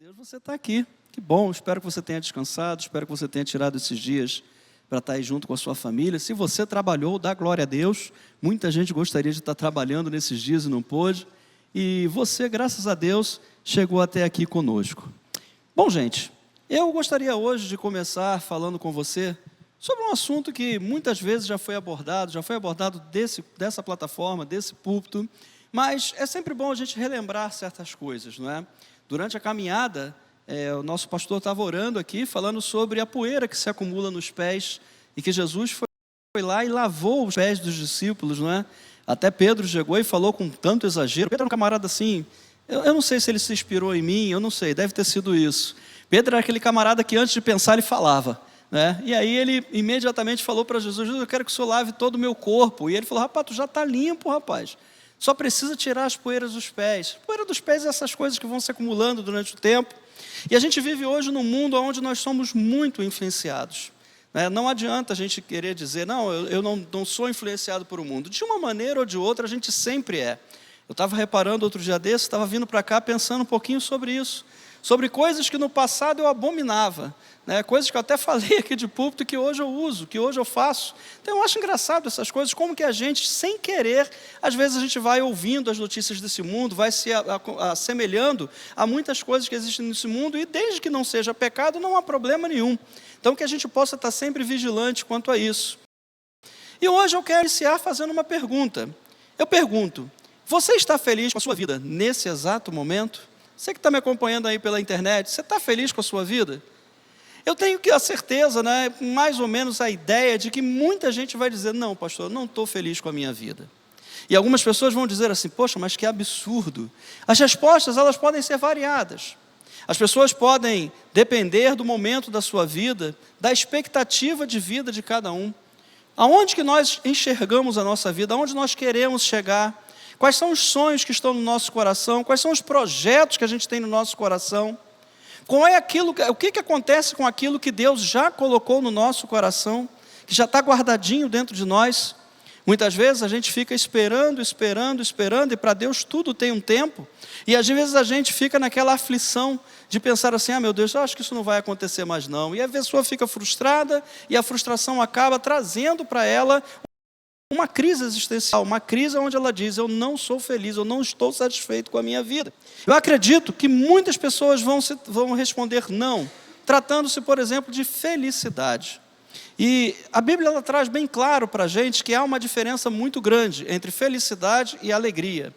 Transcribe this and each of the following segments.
Deus, você está aqui. Que bom, espero que você tenha descansado, espero que você tenha tirado esses dias para estar aí junto com a sua família. Se você trabalhou, dá glória a Deus. Muita gente gostaria de estar trabalhando nesses dias e não pôde. E você, graças a Deus, chegou até aqui conosco. Bom, gente, eu gostaria hoje de começar falando com você sobre um assunto que muitas vezes já foi abordado dessa plataforma, desse púlpito, mas é sempre bom a gente relembrar certas coisas, não é? Durante a caminhada, o nosso pastor estava orando aqui, falando sobre a poeira que se acumula nos pés, e que Jesus foi lá e lavou os pés dos discípulos, não é? Até Pedro chegou e falou com tanto exagero. Pedro era um camarada assim, eu não sei se ele se inspirou em mim, eu não sei, deve ter sido isso. Pedro era aquele camarada que antes de pensar ele falava, né? E aí ele imediatamente falou para Jesus: eu quero que o Senhor lave todo o meu corpo. E ele falou: rapaz, tu já está limpo, rapaz. Só precisa tirar as poeiras dos pés. A poeira dos pés é essas coisas que vão se acumulando durante o tempo. E a gente vive hoje num mundo onde nós somos muito influenciados, né? Não adianta a gente querer dizer, não, eu não sou influenciado por o mundo. De uma maneira ou de outra, a gente sempre é. Eu estava reparando outro dia desse, estava vindo para cá pensando um pouquinho sobre isso. Sobre coisas que no passado eu abominava, né? Coisas que eu até falei aqui de púlpito que hoje eu uso, que hoje eu faço. Então eu acho engraçado essas coisas, como que a gente, sem querer, às vezes a gente vai ouvindo as notícias desse mundo, vai se assemelhando a muitas coisas que existem nesse mundo, e desde que não seja pecado, não há problema nenhum. Então que a gente possa estar sempre vigilante quanto a isso. E hoje eu quero iniciar fazendo uma pergunta. Eu pergunto: você está feliz com a sua vida nesse exato momento? Você que está me acompanhando aí pela internet, você está feliz com a sua vida? Eu tenho a certeza, né, mais ou menos a ideia de que muita gente vai dizer: não, pastor, eu não estou feliz com a minha vida. E algumas pessoas vão dizer assim: poxa, mas que absurdo. As respostas, elas podem ser variadas. As pessoas podem depender do momento da sua vida, da expectativa de vida de cada um. Aonde que nós enxergamos a nossa vida, aonde nós queremos chegar. Quais são os sonhos que estão no nosso coração? Quais são os projetos que a gente tem no nosso coração? O que acontece com aquilo que Deus já colocou no nosso coração, que já está guardadinho dentro de nós? Muitas vezes a gente fica esperando, e para Deus tudo tem um tempo. E às vezes a gente fica naquela aflição de pensar assim: ah, meu Deus, eu acho que isso não vai acontecer mais não. E a pessoa fica frustrada, e a frustração acaba trazendo para ela uma crise existencial, uma crise onde ela diz: eu não sou feliz, eu não estou satisfeito com a minha vida. Eu acredito que muitas pessoas vão responder não, tratando-se, por exemplo, de felicidade. E a Bíblia ela traz bem claro para a gente que há uma diferença muito grande entre felicidade e alegria.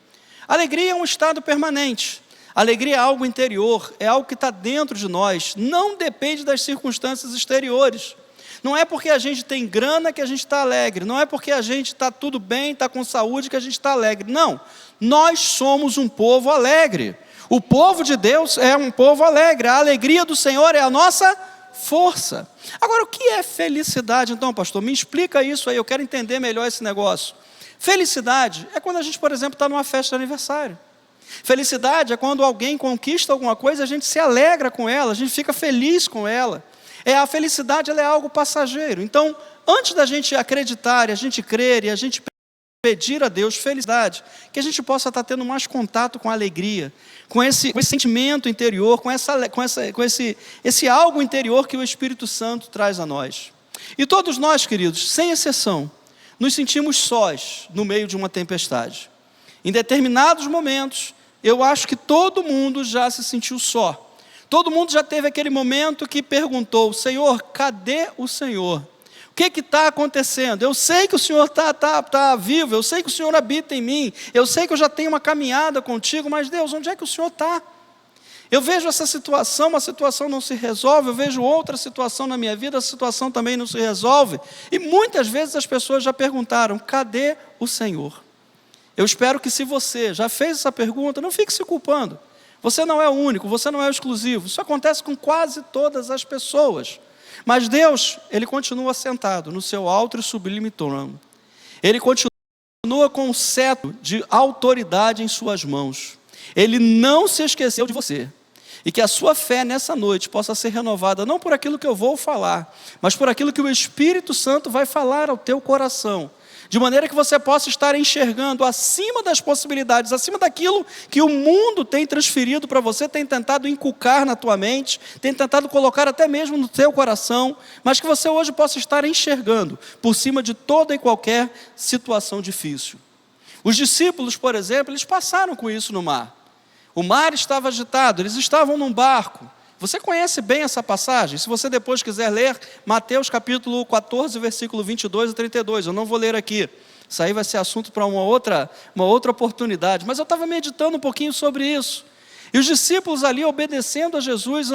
Alegria é um estado permanente. Alegria é algo interior, é algo que está dentro de nós, não depende das circunstâncias exteriores. Não é porque a gente tem grana que a gente está alegre. Não é porque a gente está tudo bem, está com saúde que a gente está alegre. Não, nós somos um povo alegre. O povo de Deus é um povo alegre. A alegria do Senhor é a nossa força. Agora, o que é felicidade então, pastor? Me explica isso aí, eu quero entender melhor esse negócio. Felicidade é quando a gente, por exemplo, está numa festa de aniversário. Felicidade é quando alguém conquista alguma coisa, a gente se alegra com ela, a gente fica feliz com ela. A felicidade ela é algo passageiro. Então, antes da gente acreditar, a gente crer e a gente pedir a Deus felicidade, que a gente possa estar tendo mais contato com a alegria, com esse sentimento interior, com esse algo interior que o Espírito Santo traz a nós. E todos nós, queridos, sem exceção, nos sentimos sós no meio de uma tempestade. Em determinados momentos, eu acho que todo mundo já se sentiu só. Todo mundo já teve aquele momento que perguntou: Senhor, cadê o Senhor? O que está acontecendo? Eu sei que o Senhor está vivo, eu sei que o Senhor habita em mim, eu sei que eu já tenho uma caminhada contigo, mas Deus, onde é que o Senhor está? Eu vejo essa situação, uma situação não se resolve, eu vejo outra situação na minha vida, a situação também não se resolve. E muitas vezes as pessoas já perguntaram: cadê o Senhor? Eu espero que, se você já fez essa pergunta, não fique se culpando. Você não é o único, você não é o exclusivo. Isso acontece com quase todas as pessoas. Mas Deus, Ele continua sentado no seu alto e sublime trono. Ele continua com um cetro de autoridade em suas mãos. Ele não se esqueceu de você. E que a sua fé nessa noite possa ser renovada, não por aquilo que eu vou falar, mas por aquilo que o Espírito Santo vai falar ao teu coração. de maneira que você possa estar enxergando acima das possibilidades, acima daquilo que o mundo tem transferido para você, tem tentado inculcar na tua mente, tem tentado colocar até mesmo no teu coração, mas que você hoje possa estar enxergando por cima de toda e qualquer situação difícil. Os discípulos, por exemplo, eles passaram com isso no mar. O mar estava agitado, eles estavam num barco. Você conhece bem essa passagem? Se você depois quiser ler, Mateus capítulo 14, versículo 22 a 32. Eu não vou ler aqui. Isso aí vai ser assunto para uma outra oportunidade. Mas eu estava meditando um pouquinho sobre isso. E os discípulos ali obedecendo a Jesus,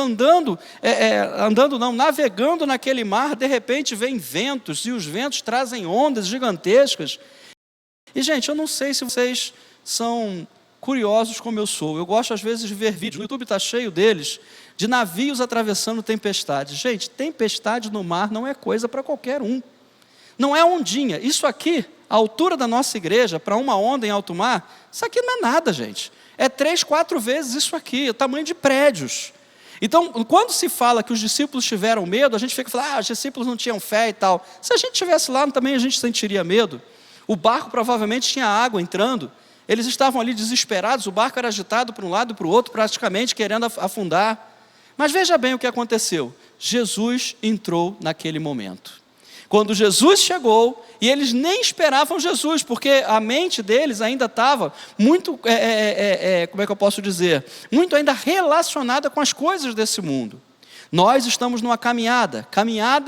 navegando naquele mar, de repente vem ventos, e os ventos trazem ondas gigantescas. E, gente, eu não sei se vocês são curiosos como eu sou. Eu gosto às vezes de ver vídeos, o YouTube está cheio deles, de navios atravessando tempestades. Gente, tempestade no mar não é coisa para qualquer um. Não é ondinha. Isso aqui, a altura da nossa igreja, para uma onda em alto mar, isso aqui não é nada, gente. É 3, 4 vezes isso aqui, o tamanho de prédios. Então, quando se fala que os discípulos tiveram medo, a gente fica falando, os discípulos não tinham fé e tal. Se a gente estivesse lá, também a gente sentiria medo. O barco provavelmente tinha água entrando. Eles estavam ali desesperados, o barco era agitado para um lado e para o outro, praticamente querendo afundar. Mas veja bem o que aconteceu. Jesus entrou naquele momento. Quando Jesus chegou, e eles nem esperavam Jesus, porque a mente deles ainda estava muito, como é que eu posso dizer? Muito ainda relacionada com as coisas desse mundo. Nós estamos numa caminhada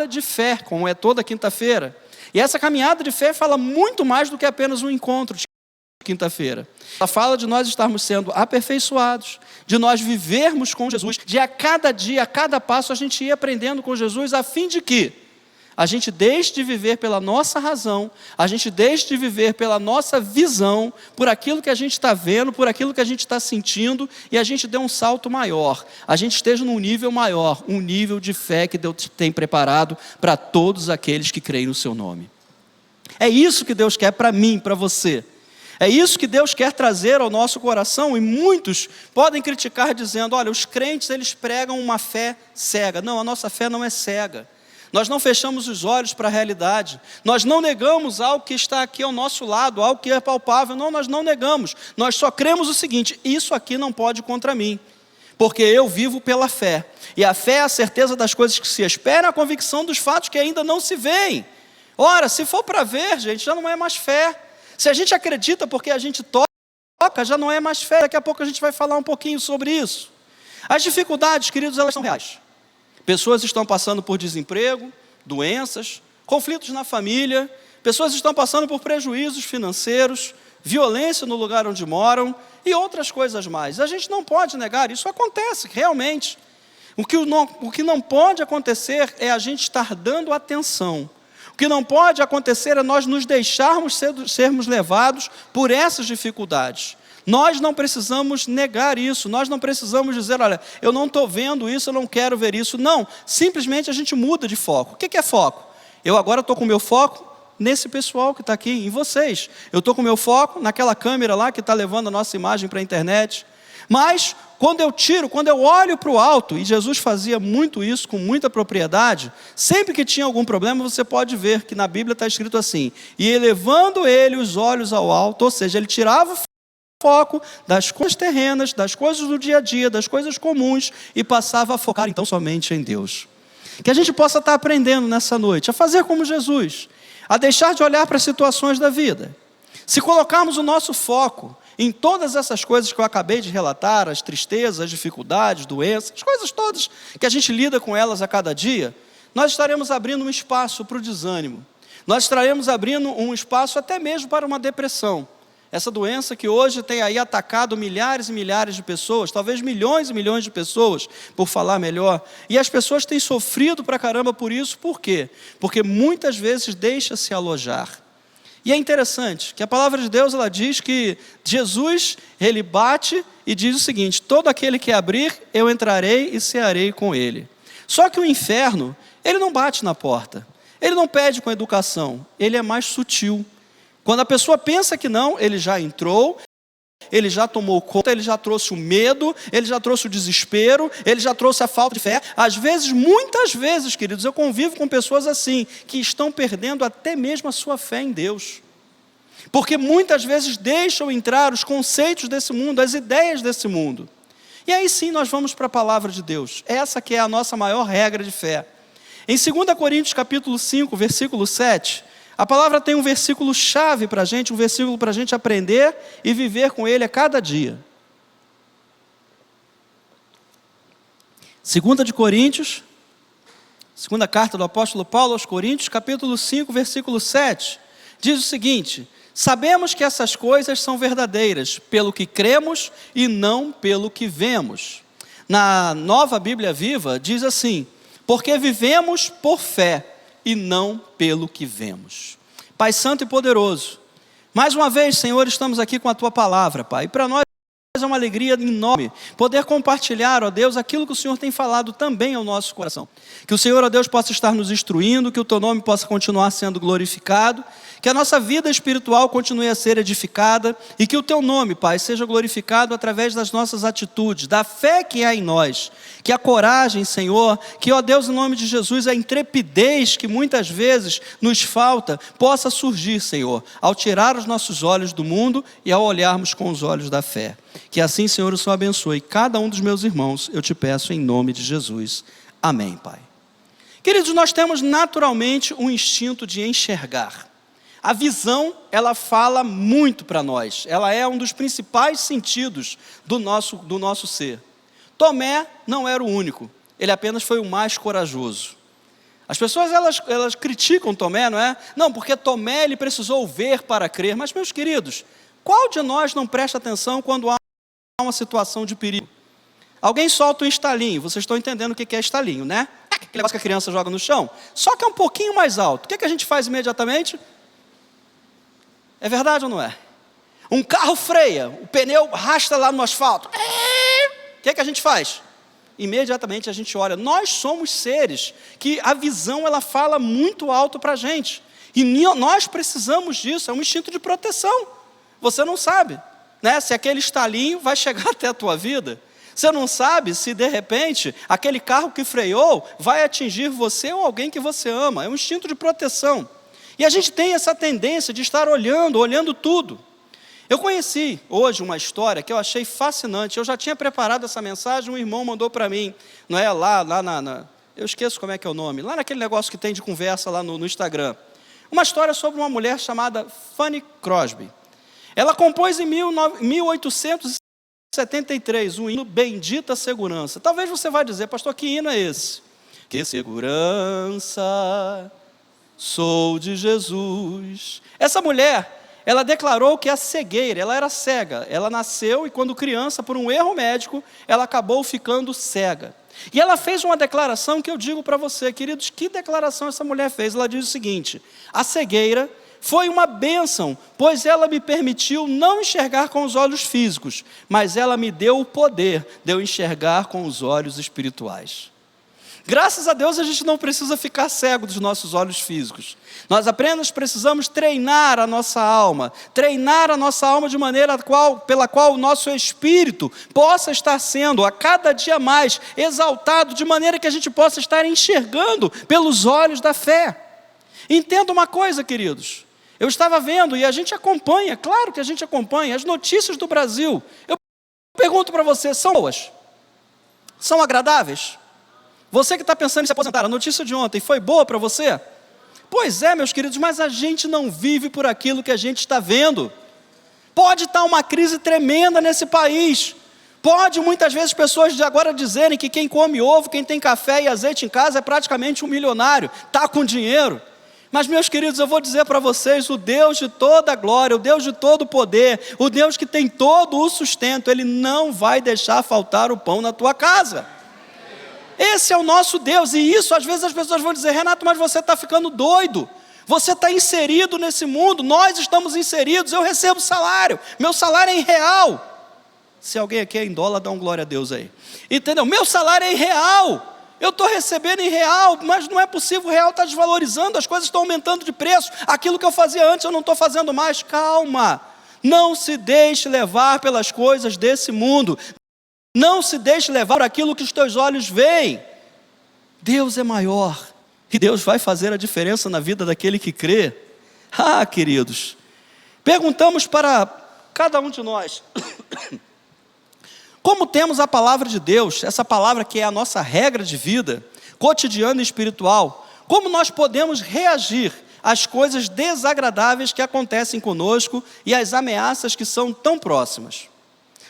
de fé, como é toda quinta-feira. E essa caminhada de fé fala muito mais do que apenas um encontro de quinta-feira. Ela fala de nós estarmos sendo aperfeiçoados, de nós vivermos com Jesus, de a cada dia, a cada passo, a gente ir aprendendo com Jesus, a fim de que a gente deixe de viver pela nossa razão, a gente deixe de viver pela nossa visão, por aquilo que a gente está vendo, por aquilo que a gente está sentindo, e a gente dê um salto maior, a gente esteja num nível maior, um nível de fé que Deus tem preparado para todos aqueles que creem no seu nome. É isso que Deus quer para mim, para você. É isso que Deus quer trazer ao nosso coração, e muitos podem criticar dizendo, olha, os crentes eles pregam uma fé cega. Não, a nossa fé não é cega. Nós não fechamos os olhos para a realidade. Nós não negamos algo que está aqui ao nosso lado, algo que é palpável. Não, nós não negamos. Nós só cremos o seguinte, isso aqui não pode contra mim, porque eu vivo pela fé. E a fé é a certeza das coisas que se esperam, a convicção dos fatos que ainda não se veem. Ora, se for para ver, gente, já não é mais fé. Se a gente acredita porque a gente toca, já não é mais fé. Daqui a pouco a gente vai falar um pouquinho sobre isso. As dificuldades, queridos, elas são reais. Pessoas estão passando por desemprego, doenças, conflitos na família, pessoas estão passando por prejuízos financeiros, violência no lugar onde moram e outras coisas mais. A gente não pode negar, isso acontece realmente. O que não pode acontecer é a gente estar dando atenção. O que não pode acontecer é nós nos deixarmos sermos levados por essas dificuldades. Nós não precisamos negar isso, nós não precisamos dizer, olha, eu não estou vendo isso, eu não quero ver isso. Não, simplesmente a gente muda de foco. O que é foco? Eu agora estou com o meu foco nesse pessoal que está aqui, em vocês. Eu estou com o meu foco naquela câmera lá que está levando a nossa imagem para a internet. Mas, quando eu olho para o alto, e Jesus fazia muito isso com muita propriedade, sempre que tinha algum problema, você pode ver que na Bíblia está escrito assim, e elevando ele os olhos ao alto, ou seja, ele tirava o foco das coisas terrenas, das coisas do dia a dia, das coisas comuns, e passava a focar então somente em Deus. Que a gente possa estar aprendendo nessa noite, a fazer como Jesus, a deixar de olhar para as situações da vida. Se colocarmos o nosso foco em todas essas coisas que eu acabei de relatar, as tristezas, as dificuldades, doenças, as coisas todas que a gente lida com elas a cada dia, nós estaremos abrindo um espaço para o desânimo. Nós estaremos abrindo um espaço até mesmo para uma depressão. Essa doença que hoje tem aí atacado milhares e milhares de pessoas, talvez milhões e milhões de pessoas, por falar melhor. E as pessoas têm sofrido pra caramba por isso, por quê? Porque muitas vezes deixa-se alojar. E é interessante que a palavra de Deus, ela diz que Jesus, ele bate e diz o seguinte, todo aquele que abrir, eu entrarei e cearei com ele. Só que o inferno, ele não bate na porta, ele não pede com educação, ele é mais sutil. Quando a pessoa pensa que não, ele já entrou, ele já tomou conta, ele já trouxe o medo, ele já trouxe o desespero, ele já trouxe a falta de fé. Às vezes, muitas vezes, queridos, eu convivo com pessoas assim, que estão perdendo até mesmo a sua fé em Deus. Porque muitas vezes deixam entrar os conceitos desse mundo, as ideias desse mundo. E aí sim nós vamos para a palavra de Deus. Essa que é a nossa maior regra de fé. Em 2 Coríntios capítulo 5, versículo 7, a palavra tem um versículo chave para a gente, um versículo para a gente aprender e viver com ele a cada dia. 2 Coríntios, segunda carta do apóstolo Paulo aos Coríntios, capítulo 5, versículo 7, diz o seguinte: sabemos que essas coisas são verdadeiras, pelo que cremos e não pelo que vemos. Na Nova Bíblia Viva, diz assim: porque vivemos por fé e não pelo que vemos. Pai Santo e Poderoso, mais uma vez, Senhor, estamos aqui com a Tua Palavra, Pai, e para nós é uma alegria enorme poder compartilhar, ó Deus, aquilo que o Senhor tem falado também ao nosso coração. Que o Senhor, ó Deus, possa estar nos instruindo, que o Teu nome possa continuar sendo glorificado, que a nossa vida espiritual continue a ser edificada e que o Teu nome, Pai, seja glorificado através das nossas atitudes, da fé que há em nós, que a coragem, Senhor, que, ó Deus, em nome de Jesus, a intrepidez que muitas vezes nos falta, possa surgir, Senhor, ao tirar os nossos olhos do mundo e ao olharmos com os olhos da fé. Que assim, Senhor, o Senhor abençoe cada um dos meus irmãos, eu te peço em nome de Jesus. Amém, Pai. Queridos, nós temos naturalmente um instinto de enxergar. A visão, ela fala muito para nós, ela é um dos principais sentidos do nosso ser. Tomé não era o único, ele apenas foi o mais corajoso. As pessoas, elas criticam Tomé, não é? Não, porque Tomé, ele precisou ver para crer. Mas, meus queridos, qual de nós não presta atenção quando há uma situação de perigo? Alguém solta um estalinho, vocês estão entendendo o que é estalinho, né? Aquele negócio que a criança joga no chão, só que é um pouquinho mais alto. O que a gente faz imediatamente? É verdade ou não é? Um carro freia, o pneu arrasta lá no asfalto. O que a gente faz? Imediatamente a gente olha. Nós somos seres que a visão, ela fala muito alto para a gente. E nós precisamos disso, é um instinto de proteção. Você não sabe, né, se aquele estalinho vai chegar até a tua vida. Você não sabe se, de repente, aquele carro que freou vai atingir você ou alguém que você ama. É um instinto de proteção. E a gente tem essa tendência de estar olhando tudo. Eu conheci hoje uma história que eu achei fascinante. Eu já tinha preparado essa mensagem, um irmão mandou para mim, não é? Eu esqueço como é que é o nome, lá naquele negócio que tem de conversa lá no Instagram. Uma história sobre uma mulher chamada Fanny Crosby. Ela compôs em 1873 o hino Bendita Segurança. Talvez você vai dizer, pastor, que hino é esse? Que segurança sou de Jesus. Essa mulher, ela declarou que a cegueira, ela era cega. Ela nasceu e quando criança, por um erro médico, ela acabou ficando cega. E ela fez uma declaração que eu digo para você, queridos, que declaração essa mulher fez? Ela diz o seguinte: a cegueira foi uma bênção, pois ela me permitiu não enxergar com os olhos físicos, mas ela me deu o poder de eu enxergar com os olhos espirituais. Graças a Deus a gente não precisa ficar cego dos nossos olhos físicos. Nós apenas precisamos treinar a nossa alma de maneira pela qual o nosso espírito possa estar sendo a cada dia mais exaltado, de maneira que a gente possa estar enxergando pelos olhos da fé. Entenda uma coisa, queridos, eu estava vendo e a gente acompanha, claro que a gente acompanha as notícias do Brasil. Eu pergunto para você, são boas? São agradáveis? Você que está pensando em se aposentar, a notícia de ontem foi boa para você? Pois é, meus queridos, mas a gente não vive por aquilo que a gente está vendo. Pode estar uma crise tremenda nesse país. Pode muitas vezes pessoas de agora dizerem que quem come ovo, quem tem café e azeite em casa é praticamente um milionário, está com dinheiro. Mas, meus queridos, eu vou dizer para vocês, o Deus de toda a glória, o Deus de todo o poder, o Deus que tem todo o sustento, Ele não vai deixar faltar o pão na tua casa. Esse é o nosso Deus, e isso às vezes as pessoas vão dizer, Renato, mas você está ficando doido, você está inserido nesse mundo, nós estamos inseridos, eu recebo salário, meu salário é em real. Se alguém aqui é em dólar, dá um glória a Deus aí. Entendeu? Meu salário é em real, eu estou recebendo em real, mas não é possível, o real está desvalorizando, as coisas estão aumentando de preço, aquilo que eu fazia antes eu não estou fazendo mais. Calma, não se deixe levar pelas coisas desse mundo. Não se deixe levar por aquilo que os teus olhos veem. Deus é maior. E Deus vai fazer a diferença na vida daquele que crê. Ah, queridos, perguntamos para cada um de nós, como temos a palavra de Deus, essa palavra que é a nossa regra de vida, cotidiana e espiritual, como nós podemos reagir às coisas desagradáveis que acontecem conosco e às ameaças que são tão próximas?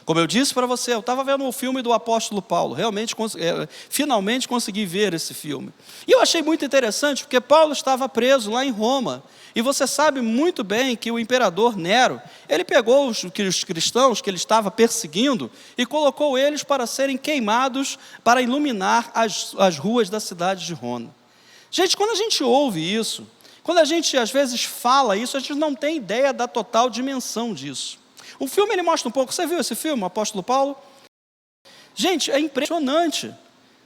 Como eu disse para você, eu estava vendo o filme do apóstolo Paulo, realmente, finalmente consegui ver esse filme. E eu achei muito interessante, porque Paulo estava preso lá em Roma, e você sabe muito bem que o imperador Nero, ele pegou os cristãos que ele estava perseguindo, e colocou eles para serem queimados, para iluminar as ruas da cidade de Roma. Gente, quando a gente ouve isso, quando a gente às vezes fala isso, a gente não tem ideia da total dimensão disso. O filme ele mostra um pouco, você viu esse filme, o apóstolo Paulo? Gente, é impressionante.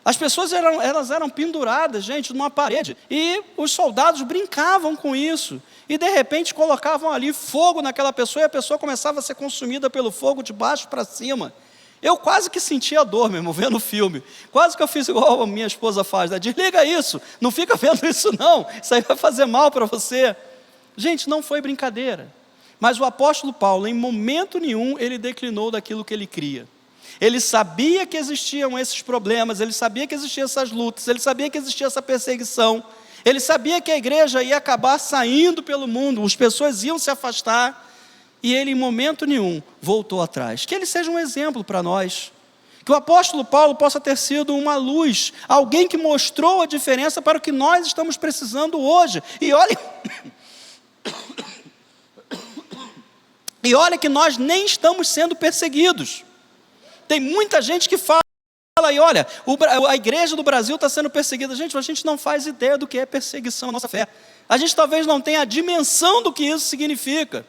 As pessoas elas eram penduradas, gente, numa parede, e os soldados brincavam com isso, e de repente colocavam ali fogo naquela pessoa, e a pessoa começava a ser consumida pelo fogo de baixo para cima. Eu quase que senti a dor mesmo, vendo o filme. Quase que eu fiz igual a minha esposa faz, né? Desliga isso, não fica vendo isso não, isso aí vai fazer mal para você. Gente, não foi brincadeira. Mas o apóstolo Paulo, em momento nenhum, ele declinou daquilo que ele cria. Ele sabia que existiam esses problemas, ele sabia que existiam essas lutas, ele sabia que existia essa perseguição, ele sabia que a igreja ia acabar saindo pelo mundo, as pessoas iam se afastar, e ele, em momento nenhum, voltou atrás. Que ele seja um exemplo para nós. Que o apóstolo Paulo possa ter sido uma luz, alguém que mostrou a diferença para o que nós estamos precisando hoje. E olha que nós nem estamos sendo perseguidos. Tem muita gente que fala aí, olha, a igreja do Brasil está sendo perseguida. Gente, a gente não faz ideia do que é perseguição à nossa fé. A gente talvez não tenha a dimensão do que isso significa.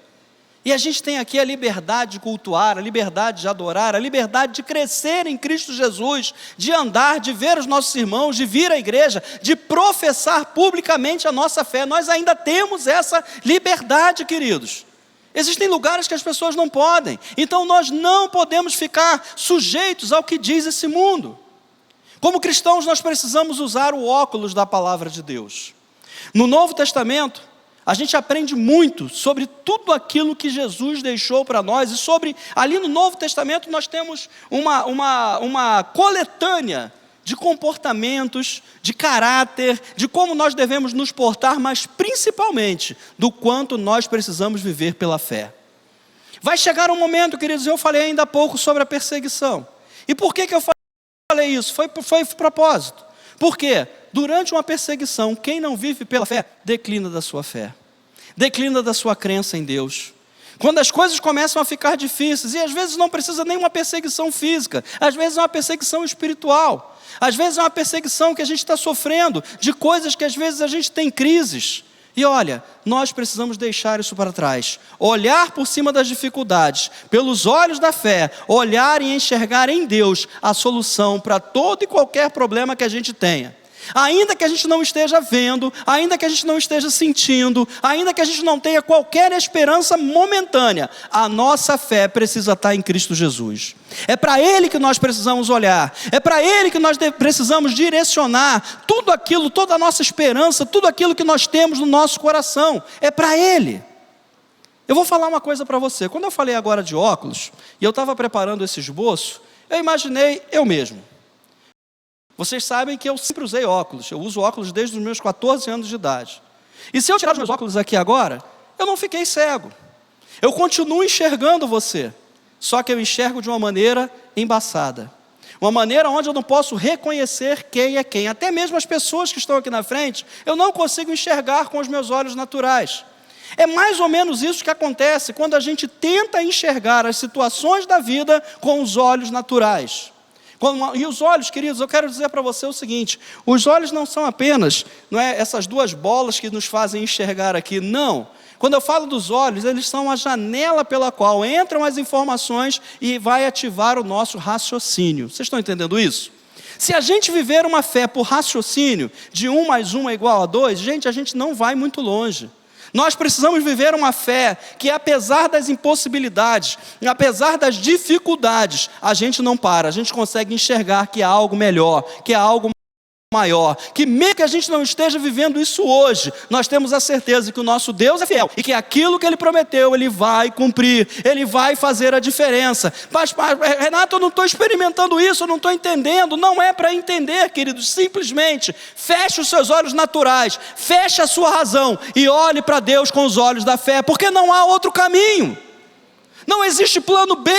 E a gente tem aqui a liberdade de cultuar, a liberdade de adorar, a liberdade de crescer em Cristo Jesus, de andar, de ver os nossos irmãos, de vir à igreja, de professar publicamente a nossa fé. Nós ainda temos essa liberdade, queridos. Existem lugares que as pessoas não podem, então nós não podemos ficar sujeitos ao que diz esse mundo. Como cristãos, nós precisamos usar o óculos da palavra de Deus. No Novo Testamento, a gente aprende muito sobre tudo aquilo que Jesus deixou para nós, e ali no Novo Testamento nós temos uma coletânea de comportamentos, de caráter, de como nós devemos nos portar, mas principalmente do quanto nós precisamos viver pela fé. Vai chegar um momento, queridos, eu falei ainda há pouco sobre a perseguição. E por que eu falei isso? Foi propósito. Porque durante uma perseguição, quem não vive pela fé, declina da sua fé, declina da sua crença em Deus. Quando as coisas começam a ficar difíceis, e às vezes não precisa nem uma perseguição física, às vezes é uma perseguição espiritual, às vezes é uma perseguição que a gente está sofrendo, de coisas que às vezes a gente tem crises. E olha, nós precisamos deixar isso para trás, olhar por cima das dificuldades, pelos olhos da fé, olhar e enxergar em Deus a solução para todo e qualquer problema que a gente tenha. Ainda que a gente não esteja vendo, ainda que a gente não esteja sentindo, ainda que a gente não tenha qualquer esperança momentânea, a nossa fé precisa estar em Cristo Jesus. É para Ele que nós precisamos olhar, é para Ele que nós precisamos direcionar tudo aquilo, toda a nossa esperança, tudo aquilo que nós temos no nosso coração, é para Ele. Eu vou falar uma coisa para você. Quando eu falei agora de óculos, e eu estava preparando esse esboço, eu imaginei eu mesmo. Vocês sabem que eu sempre usei óculos, eu uso óculos desde os meus 14 anos de idade. E se eu tirar os meus óculos aqui agora, eu não fiquei cego. Eu continuo enxergando você, só que eu enxergo de uma maneira embaçada. Uma maneira onde eu não posso reconhecer quem é quem. Até mesmo as pessoas que estão aqui na frente, eu não consigo enxergar com os meus olhos naturais. É mais ou menos isso que acontece quando a gente tenta enxergar as situações da vida com os olhos naturais. E os olhos, queridos, eu quero dizer para você o seguinte, os olhos não são apenas, essas duas bolas que nos fazem enxergar aqui, não. Quando eu falo dos olhos, eles são a janela pela qual entram as informações e vai ativar o nosso raciocínio. Vocês estão entendendo isso? Se a gente viver uma fé por raciocínio, de 1 mais 1 é igual a 2, gente, a gente não vai muito longe. Nós precisamos viver uma fé que, apesar das impossibilidades, apesar das dificuldades, a gente não para, a gente consegue enxergar que há algo melhor, que há algo maior, que mesmo que a gente não esteja vivendo isso hoje, nós temos a certeza que o nosso Deus é fiel e que aquilo que Ele prometeu, Ele vai cumprir, Ele vai fazer a diferença. Mas Renato, eu não estou experimentando isso, eu não estou entendendo. Não é para entender, queridos, simplesmente feche os seus olhos naturais, feche a sua razão e olhe para Deus com os olhos da fé, porque não há outro caminho, não existe plano B,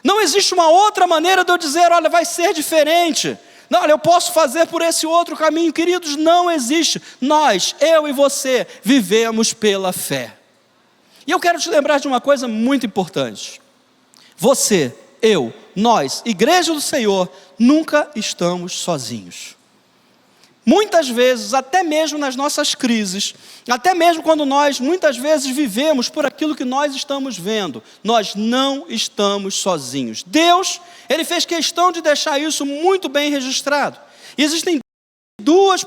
não existe uma outra maneira de eu dizer, olha, vai ser diferente. Não, olha, eu posso fazer por esse outro caminho. Queridos, não existe. Nós, eu e você, vivemos pela fé. E eu quero te lembrar de uma coisa muito importante. Você, eu, nós, Igreja do Senhor, nunca estamos sozinhos. Muitas vezes, até mesmo nas nossas crises, até mesmo quando nós muitas vezes vivemos por aquilo que nós estamos vendo, nós não estamos sozinhos. Deus, Ele fez questão de deixar isso muito bem registrado. E existem dois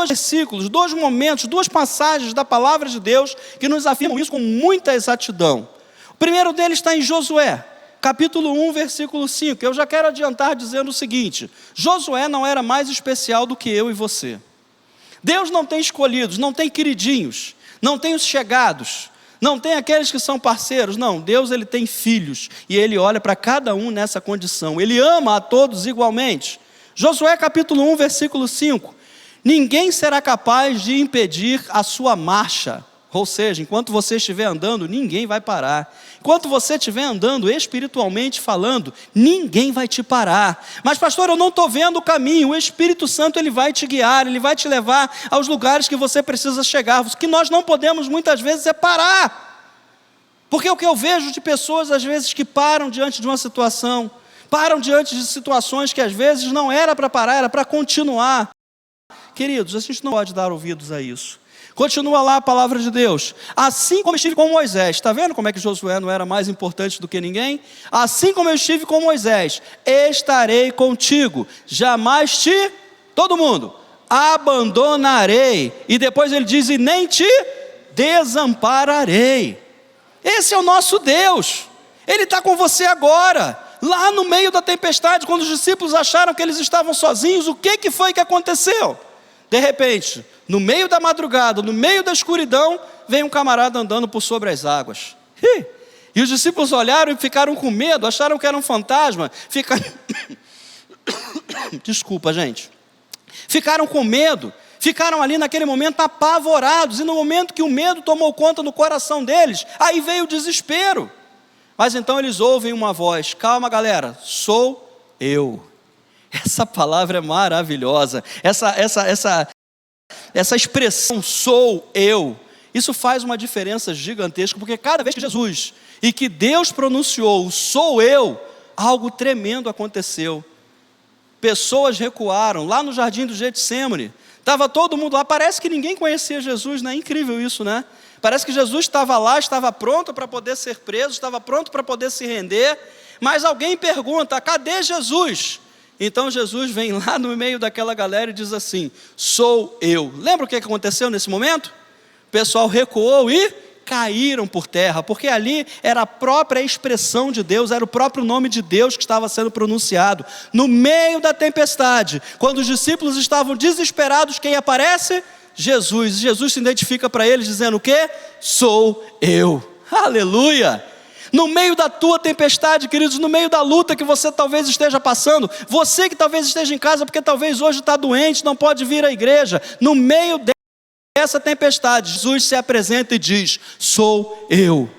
versículos, dois momentos, duas passagens da palavra de Deus que nos afirmam isso com muita exatidão. O primeiro deles está em Josué, capítulo 1, versículo 5. Eu já quero adiantar dizendo o seguinte: Josué não era mais especial do que eu e você. Deus não tem escolhidos, não tem queridinhos, não tem os chegados, não tem aqueles que são parceiros. Não, Deus, Ele tem filhos e Ele olha para cada um nessa condição. Ele ama a todos igualmente. Josué capítulo 1, versículo 5. Ninguém será capaz de impedir a sua marcha. Ou seja, enquanto você estiver andando, ninguém vai parar. Enquanto você estiver andando espiritualmente falando, ninguém vai te parar. Mas pastor, eu não estou vendo o caminho. O Espírito Santo, ele vai te guiar, ele vai te levar aos lugares que você precisa chegar. O que nós não podemos muitas vezes é parar. Porque o que eu vejo de pessoas às vezes que param diante de uma situação, param diante de situações que às vezes não era para parar, era para continuar. Queridos, a gente não pode dar ouvidos a isso. Continua lá a palavra de Deus. Assim como eu estive com Moisés, está vendo como é que Josué não era mais importante do que ninguém? Assim como eu estive com Moisés, estarei contigo, jamais te, todo mundo, abandonarei. E depois ele diz, e nem te desampararei. Esse é o nosso Deus, Ele está com você agora. Lá no meio da tempestade, quando os discípulos acharam que eles estavam sozinhos, o que foi que aconteceu? De repente, no meio da madrugada, no meio da escuridão, vem um camarada andando por sobre as águas. E os discípulos olharam e ficaram com medo, acharam que era um fantasma. Desculpa, gente. Ficaram com medo, ficaram ali naquele momento apavorados. E no momento que o medo tomou conta do coração deles, aí veio o desespero. Mas então eles ouvem uma voz: calma galera, sou eu. Essa palavra é maravilhosa, essa expressão sou eu, isso faz uma diferença gigantesca, porque cada vez que Jesus e que Deus pronunciou o sou eu, algo tremendo aconteceu. Pessoas recuaram, lá no jardim do Getsêmani, estava todo mundo lá, parece que ninguém conhecia Jesus, né? Incrível isso, né? Parece que Jesus estava lá, estava pronto para poder ser preso, estava pronto para poder se render, mas alguém pergunta, cadê Jesus? Então Jesus vem lá no meio daquela galera e diz assim, sou eu. Lembra o que aconteceu nesse momento? O pessoal recuou e caíram por terra, porque ali era a própria expressão de Deus, era o próprio nome de Deus que estava sendo pronunciado. No meio da tempestade, quando os discípulos estavam desesperados, quem aparece? Jesus. Jesus se identifica para eles dizendo o quê? Sou eu. Aleluia! No meio da tua tempestade, queridos, no meio da luta que você talvez esteja passando, você que talvez esteja em casa porque talvez hoje está doente, não pode vir à igreja, no meio dessa tempestade, Jesus se apresenta e diz, sou eu.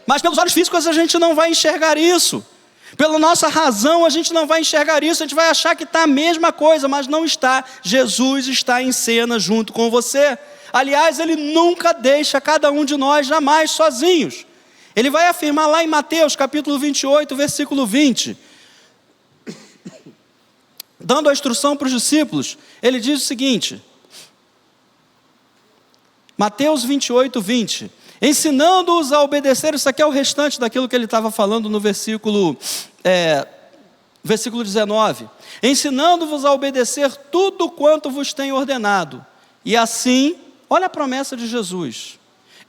Mas pelos olhos físicos a gente não vai enxergar isso, pela nossa razão a gente não vai enxergar isso, a gente vai achar que está a mesma coisa, mas não está. Jesus está em cena junto com você. Aliás, Ele nunca deixa cada um de nós jamais sozinhos. Ele vai afirmar lá em Mateus capítulo 28, versículo 20, dando a instrução para os discípulos, ele diz o seguinte, Mateus 28, 20, ensinando-os a obedecer, isso aqui é o restante daquilo que ele estava falando no versículo 19, ensinando-vos a obedecer tudo quanto vos tenho ordenado, e assim, olha a promessa de Jesus,